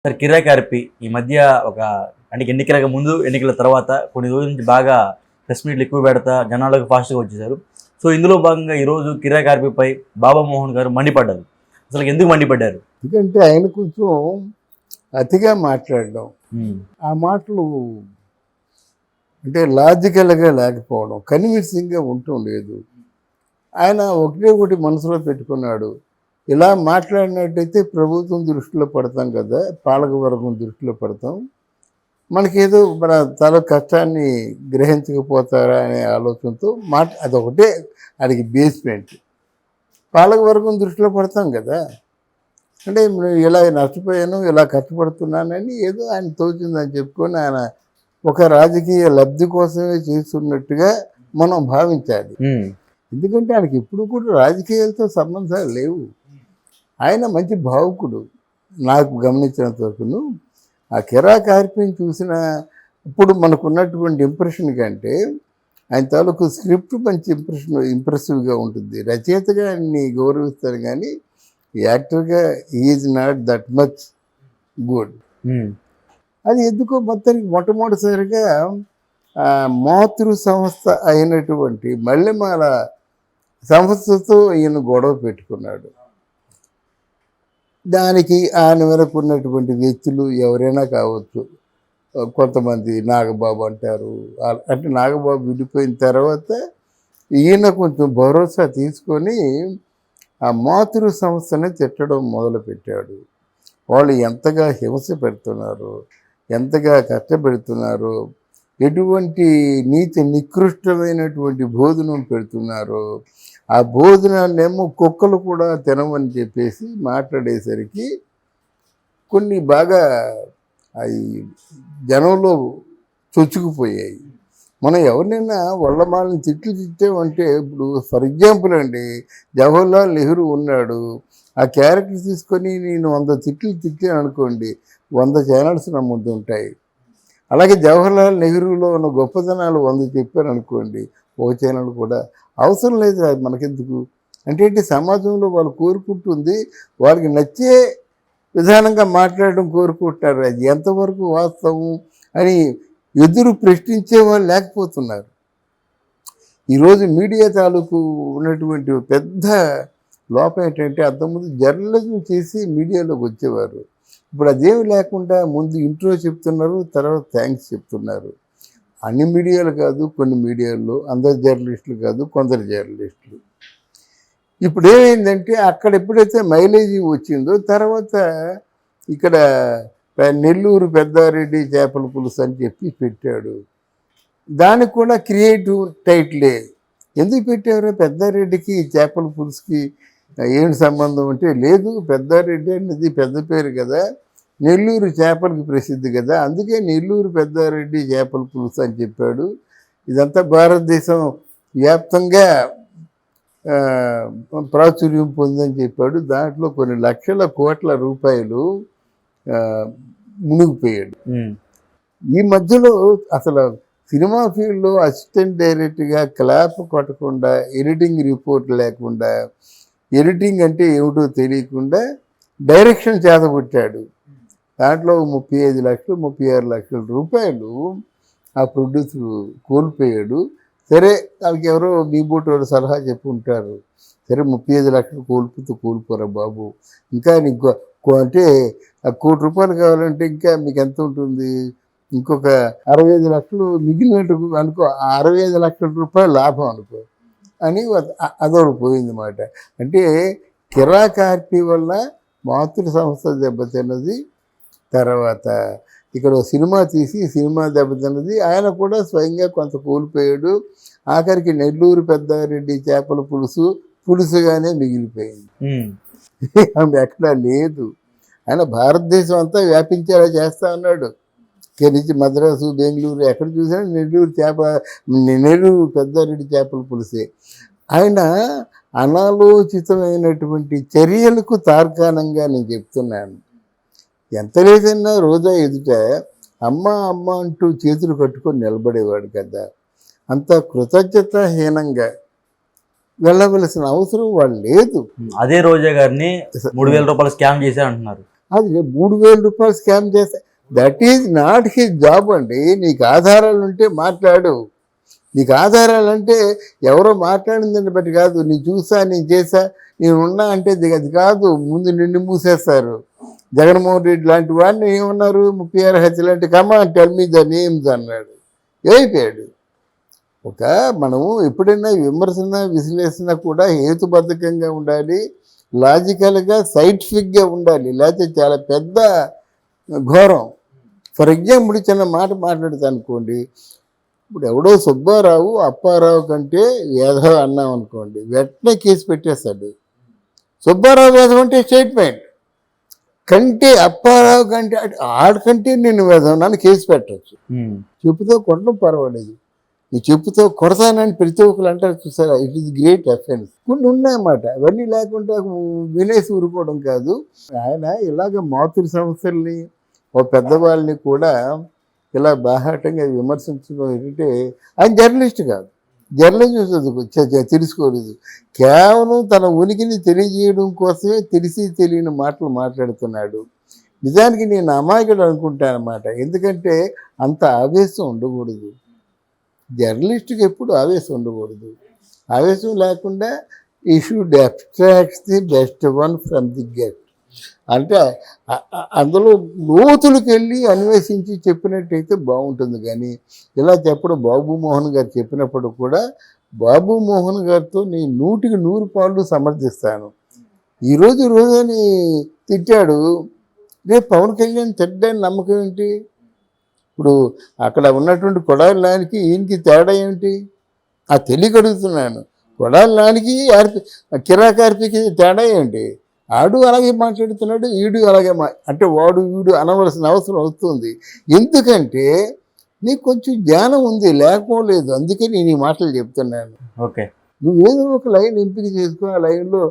Sir కిరాయి కార్పి ఈ మధ్య ఒక అంటే ఎన్నికలకు ముందు ఎన్నికల తర్వాత కొన్ని రోజుల నుంచి బాగా ప్రెస్ మీట్లు ఎక్కువ పెడతా జనాలకు ఫాస్ట్గా వచ్చేసారు. సో ఇందులో భాగంగా ఈరోజు కిరాయి కార్పిపై బాబా మోహన్ గారు మండిపడ్డారు. అసలు ఎందుకు మండిపడ్డారు? ఎందుకంటే ఆయన కొంచెం అతిగా మాట్లాడడం, ఆ మాటలు అంటే లాజికల్గా లేకపోవడం, కన్విన్సింగ్గా ఉండటం లేదు. ఆయన ఒకటే ఒకటి మనసులో పెట్టుకున్నాడు, ఇలా మాట్లాడినట్టయితే ప్రభుత్వం దృష్టిలో పడతాం కదా, పాలకవర్గం దృష్టిలో పడతాం, మనకేదో మన తల కష్టాన్ని గ్రహించకపోతారా అనే ఆలోచనతో అదొకటే అడిగి బేస్మెంట్. పాలకవర్గం దృష్టిలో పడతాం కదా, అంటే ఇలా నష్టపోయాను, ఇలా కష్టపడుతున్నానని ఏదో ఆయన తోచిందని చెప్పుకొని ఆయన ఒక రాజకీయ లబ్ధి కోసమే చేస్తున్నట్టుగా మనం భావించాలి. ఎందుకంటే ఆయనకి ఎప్పుడు కూడా రాజకీయాలతో సంబంధాలు లేవు. ఆయన మంచి భావుకుడు. నాకు గమనించినంత వరకును ఆ కిరాయి కార్పిని చూసిన ఇప్పుడు మనకున్నటువంటి ఇంప్రెషన్ కంటే ఆయన తాలూకు స్క్రిప్ట్ మంచి ఇంప్రెసివ్గా ఉంటుంది. రచయితగా ఆయన్ని గౌరవిస్తారు, కానీ యాక్టర్గా is not that much good. అది ఎందుకో మొత్తానికి మొట్టమొదటిసారిగా మాతృ సంస్థ అయినటువంటి మల్లెమాల సంస్థతో ఈయన గొడవ పెట్టుకున్నాడు. దానికి ఆయన వరకు ఉన్నటువంటి వ్యక్తులు ఎవరైనా కావచ్చు, కొంతమంది నాగబాబు అంటారు. అంటే నాగబాబు విడిపోయిన తర్వాత ఈయన కొంచెం భరోసా తీసుకొని ఆ మాతృ సంస్థని తిట్టడం మొదలుపెట్టాడు. వాళ్ళు ఎంతగా హింస పెడుతున్నారు, ఎంతగా కష్టపెడుతున్నారు, ఎటువంటి నీతి నికృష్టమైనటువంటి భోజనం పెడుతున్నారు, ఆ భోజనాన్నేమో కుక్కలు కూడా తినమని చెప్పేసి మాట్లాడేసరికి కొన్ని బాగా అవి జనంలో చొచ్చుకుపోయాయి. మనం ఎవరినైనా వాళ్ళని తిట్లు తిట్టామంటే, ఇప్పుడు ఫర్ ఎగ్జాంపుల్ అండి, జవహర్లాల్ నెహ్రూ ఉన్నాడు, ఆ క్యారెక్టర్ తీసుకొని నేను 100 తిట్లు తిట్టాను అనుకోండి, 100 ఛానల్స్ నా ముందు ఉంటాయి. అలాగే జవహర్లాల్ నెహ్రూలో ఉన్న గొప్పతనాలు 100 చెప్పాను అనుకోండి, ఒక ఛానల్ కూడా అవసరం లేదు. అది మనకెందుకు అంటే సమాజంలో వాళ్ళు కోరుకుంటుంది, వాళ్ళకి నచ్చే విధానంగా మాట్లాడడం కోరుకుంటున్నారు. అది ఎంతవరకు వాస్తవం అని ఎదురు ప్రశ్నించే వాళ్ళు లేకపోతున్నారు. ఈరోజు మీడియా తాలూకు ఉన్నటువంటి పెద్ద లోపం ఏంటంటే, అంతకుముందు జర్నలిజం చేసి మీడియాలోకి వచ్చేవారు. ఇప్పుడు అదేమి లేకుండా ముందు ఇంట్రో చెప్తున్నారు, తర్వాత థ్యాంక్స్ చెప్తున్నారు. అన్ని మీడియాలు కాదు, కొన్ని మీడియాల్లో అందరు జర్నలిస్టులు కాదు, కొందరు జర్నలిస్టులు. ఇప్పుడు ఏమైందంటే, అక్కడ ఎప్పుడైతే మైలేజీ వచ్చిందో తర్వాత ఇక్కడ నెల్లూరు పెద్దారెడ్డి చేపల పులుసు అని చెప్పి పెట్టాడు. దానికి కూడా క్రియేటివ్ టైటిలే. ఎందుకు పెట్టారు? పెద్దారెడ్డికి చేపల పులుసుకి ఏమి సంబంధం అంటే, లేదు, పెద్దారెడ్డి అనేది పెద్ద పేరు కదా, నెల్లూరు చేపలకి ప్రసిద్ధి కదా, అందుకే నెల్లూరు పెద్దారెడ్డి చేపల పులుసు అని చెప్పాడు. ఇదంతా భారతదేశం వ్యాప్తంగా ప్రాచుర్యం పొందని చెప్పాడు. దాంట్లో కొన్ని లక్షల కోట్ల రూపాయలు మునిగిపోయాడు. ఈ మధ్యలో అసలు సినిమా ఫీల్డ్లో అసిస్టెంట్ డైరెక్టర్గా క్లాప్ కొట్టకుండా, ఎడిటింగ్ రిపోర్ట్ లేకుండా, ఎడిటింగ్ అంటే ఏమిటో తెలియకుండా డైరెక్షన్ చేతబుట్టాడు. దాంట్లో 35 లక్షలు 36 లక్షల రూపాయలు ఆ ప్రొడ్యూసర్ కోల్పోయాడు. సరే, వాళ్ళకి ఎవరో మీ బోటి వాళ్ళు సలహా చెప్పి ఉంటారు, సరే 35 లక్షలు కోల్పోరా బాబు, ఇంకా నీకు అంటే ఆ ₹1 కోటి కావాలంటే ఇంకా మీకు ఎంత ఉంటుంది, ఇంకొక 65 లక్షలు మిగిలినట్టు అనుకో, 65 లక్షల రూపాయలు లాభం అనుకో అని అదొకటి పోయింది మాట. అంటే కిరాయి కార్పి వల్ల మాతృ సంస్థ దెబ్బతిన్నది. తర్వాత ఇక్కడ సినిమా తీసి సినిమా దెబ్బతిన్నది. ఆయన కూడా స్వయంగా కొంత కోల్పోయాడు. ఆఖరికి నెల్లూరు పెద్దారెడ్డి చేపల పులుసుగానే మిగిలిపోయింది. ఆమె ఎక్కడా లేదు. ఆయన భారతదేశం అంతా వ్యాపించేలా చేస్తా ఉన్నాడు. ఇక్కడి నుంచి మద్రాసు, బెంగళూరు ఎక్కడ చూసినా నెల్లూరు పెద్దారెడ్డి చేపల పులుసే. ఆయన అనాలోచితమైనటువంటి చర్యలకు తార్కాణంగా నేను చెప్తున్నాను. ఎంత లేదన్నా రోజా ఎదుట అమ్మ అమ్మ అంటూ చేతులు కట్టుకొని నిలబడేవాడు కదా, అంత కృతజ్ఞతాహీనంగా వెళ్ళవలసిన అవసరం వాళ్ళు లేదు. అదే రోజా గారిని 3,000 రూపాయలు స్కామ్ చేశారు అంటున్నారు. అది 3,000 రూపాయలు స్కామ్ చేస్తా, that is not his job అండి. నీకు ఆధారాలు ఉంటే మాట్లాడు. నీకు ఆధారాలంటే ఎవరో మాట్లాడిందని బట్టి కాదు, నేను చూసా, నేను చేశా, నేను ఉన్నా అంటే అది కాదు. ముందు నిన్ను మూసేస్తారు. జగన్మోహన్ రెడ్డి లాంటి వాడిని ఏమన్నారు, 36 హత్యలు అంటే come on tell me the names అన్నాడు, అయిపోయాడు. మనము ఎప్పుడైనా విమర్శన విశ్లేషణ కూడా హేతుబద్ధకంగా ఉండాలి, లాజికల్గా సైంటిఫిక్గా ఉండాలి, లేకపోతే చాలా పెద్ద ఘోరం. ఫర్ ఎగ్జాంపుల్ చిన్న మాట మాట్లాడుతా అనుకోండి, ఇప్పుడు ఎవడో సుబ్బారావు అప్పారావు కంటే వేధవ అన్నాం అనుకోండి, వెంటనే కేసు పెట్టేస్తాడు. సుబ్బారావు వేధం అంటే స్టేట్మెంట్, కంటే అప్పారావు కంటే ఆడకంటే నేను వేధం నన్ను కేసు పెట్టచ్చు. చెప్పుతో కొట్టడం పర్వాలేదు, నీ చెప్పుతో కొడతానని ప్రతి ఒక్కరు అంటారు చూసారా, ఇట్ ఈస్ గ్రేట్ అఫెన్స్. కొన్ని ఉన్నాయన్నమాట, అవన్నీ లేకుండా వినేసి ఊరుకోవడం కాదు. ఆయన ఇలాగ మాతృ సంస్థల్ని ఓ పెద్దవాళ్ళని కూడా ఇలా బాహాటంగా విమర్శించడం ఏంటంటే, ఆయన జర్నలిస్ట్ కాదు, జర్నలిజం తెలుసుకోలేదు, కేవలం తన ఉనికిని తెలియజేయడం కోసమే తెలిసి తెలియని మాటలు మాట్లాడుతున్నాడు. నిజానికి నేను అమాయకుడు అనుకుంటాను అన్నమాట, ఎందుకంటే అంత ఆవేశం ఉండకూడదు. జర్నలిస్ట్కి ఎప్పుడు ఆవేశం ఉండకూడదు. ఆవేశం లేకుండా ఈ should abstract the best one from the get. అంటే అందులో లోతులకు వెళ్ళి అన్వేషించి చెప్పినట్టయితే బాగుంటుంది. కానీ ఇలా చెప్పడం బాబు మోహన్ గారు చెప్పినప్పుడు కూడా బాబు మోహన్ గారితో నేను 100కి 100 పాళ్ళు సమర్థిస్తాను. రోజని తిట్టాడు, రేపు పవన్ కళ్యాణ్ తిట్టడానికి నమ్మకం ఏంటి? ఇప్పుడు అక్కడ ఉన్నటువంటి కొడాలి నానికి ఈయనకి తేడా ఏమిటి? తెలియగడుగుతున్నాను. కొడాలి నానికి కిరాకార్పికి తేడా ఏంటి? ఆడు అలాగే మాట్లాడుతున్నాడు, ఈడు అలాగే అంటే వాడు వీడు అనవలసిన అవసరం వస్తుంది. ఎందుకంటే నీకు కొంచెం జ్ఞానం ఉంది, లేకపోలేదు, అందుకే నేను ఈ మాటలు చెప్తున్నాను. ఓకే, నువ్వేదో ఒక లైన్ ఎంపిక చేసుకో, ఆ లైన్లో